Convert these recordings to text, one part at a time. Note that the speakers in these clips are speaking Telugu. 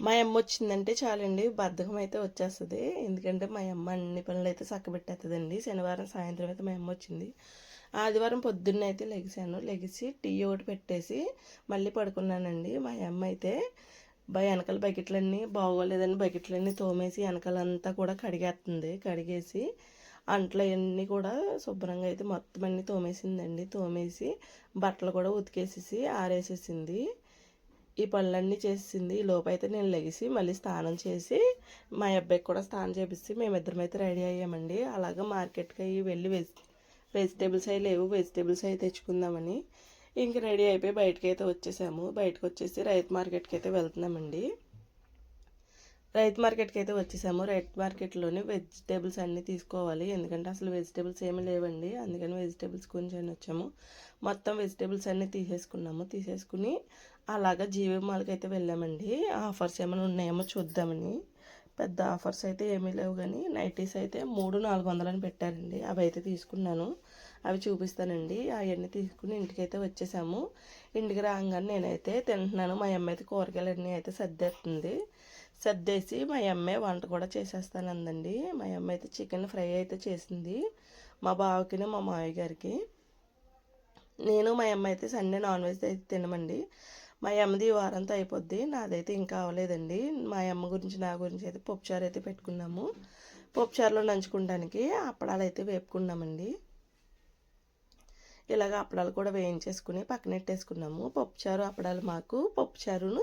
మా అమ్మ వచ్చిందంటే చాలండి బద్ధకం అయితే వచ్చేస్తుంది. ఎందుకంటే మా అమ్మ అన్ని పనులు అయితే చక్కబెట్టేస్తుందండి. శనివారం సాయంత్రం అయితే మా అమ్మ వచ్చింది. ఆదివారం పొద్దున్న అయితే లెగిసాను. లెగిసి టీ ఒకటి పెట్టేసి మళ్ళీ పడుకున్నానండి. మా అమ్మ అయితే వెనకాల బకెట్లన్నీ బాగోలేదని బకెట్లన్నీ తోమేసి వెనకాలంతా కూడా కడిగేస్తుంది. కడిగేసి అంట్లు అవన్నీ కూడా శుభ్రంగా అయితే మొత్తం అన్నీ తోమేసిందండి. తోమేసి బట్టలు కూడా ఉతికేసేసి ఆరేసేసింది. ఈ పనులన్నీ చేసింది. ఈ లోపైతే నేను లెగిసి మళ్ళీ స్నానం చేసి మా అబ్బాయికి కూడా స్నానం చేపిస్తే మేమిద్దరం అయితే రెడీ అయ్యామండి. అలాగే మార్కెట్కి అవి వెళ్ళి వెజిటేబుల్స్ అవి లేవు, వెజిటేబుల్స్ అవి తెచ్చుకుందామని ఇంక రెడీ అయిపోయి బయటకు అయితే వచ్చేసాము. బయటకు వచ్చేసి రైతు మార్కెట్కి అయితే వెళ్తున్నామండి. రైతు మార్కెట్కి అయితే వచ్చేసాము. రైతు మార్కెట్లోని వెజిటేబుల్స్ అన్నీ తీసుకోవాలి, ఎందుకంటే అసలు వెజిటేబుల్స్ ఏమీ లేవండి. అందుకని వెజిటేబుల్స్ కొంచెం వచ్చాము. మొత్తం వెజిటేబుల్స్ అన్నీ తీసేసుకున్నాము. తీసేసుకుని అలాగా జీవి మాల్కి అయితే వెళ్ళామండి. ఆఫర్స్ ఏమైనా ఉన్నాయేమో చూద్దామని. పెద్ద ఆఫర్స్ అయితే ఏమీ లేవు, కానీ నైటీస్ అయితే 3,400 అని పెట్టారండి. అవి అయితే తీసుకున్నాను. అవి చూపిస్తానండి. అవన్నీ తీసుకుని ఇంటికైతే వచ్చేసాము. ఇంటికి రాగానే నేనైతే తింటున్నాను. మా అమ్మ అయితే కూరగాయలన్నీ అయితే సర్దేస్తుంది. సర్దేసి మా అమ్మాయి వంట కూడా చేసేస్తానందండి. మా అమ్మ అయితే చికెన్ ఫ్రై అయితే చేసింది మా బావకి మా మావయ్య గారికి. నేను మా అమ్మ అయితే సండే నాన్ వెజ్ అయితే తినమండి. మా అమ్మది వారంతో అయిపోద్ది, నాదైతే ఇంకా అవ్వలేదండి. మా అమ్మ గురించి నా గురించి అయితే పప్పుచారు అయితే పెట్టుకున్నాము. పప్పుచారులో నంచుకోవడానికి అప్పడాలు అయితే వేపుకున్నామండి. ఇలాగ అప్పడాలు కూడా వేయించేసుకుని పక్కనెట్టేసుకున్నాము. పప్పుచారు అప్పడాలు మాకు. పప్పుచారును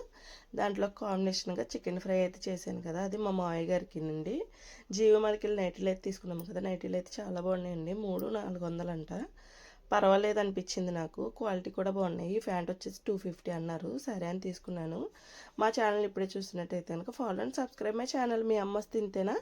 దాంట్లో కాంబినేషన్గా చికెన్ ఫ్రై అయితే చేశాను కదా, అది మా మావయ్య గారికి నుండి. జీవమాలకి నైటీలు అయితే తీసుకున్నాము కదా, నైటీలు అయితే చాలా బాగున్నాయండి. 3,400 అంట. పర్వాలేదు అనిపించింది నాకు. క్వాలిటీ కూడా బాగున్నాయి. ప్యాంట్ వచ్చేసి 250 అన్నారు. సరే అని తీసుకున్నాను. మా ఛానల్ ఇప్పుడే చూస్తున్నట్టయితే కనుక follow and subscribe my channel. మీ అమ్మ తింటేనా.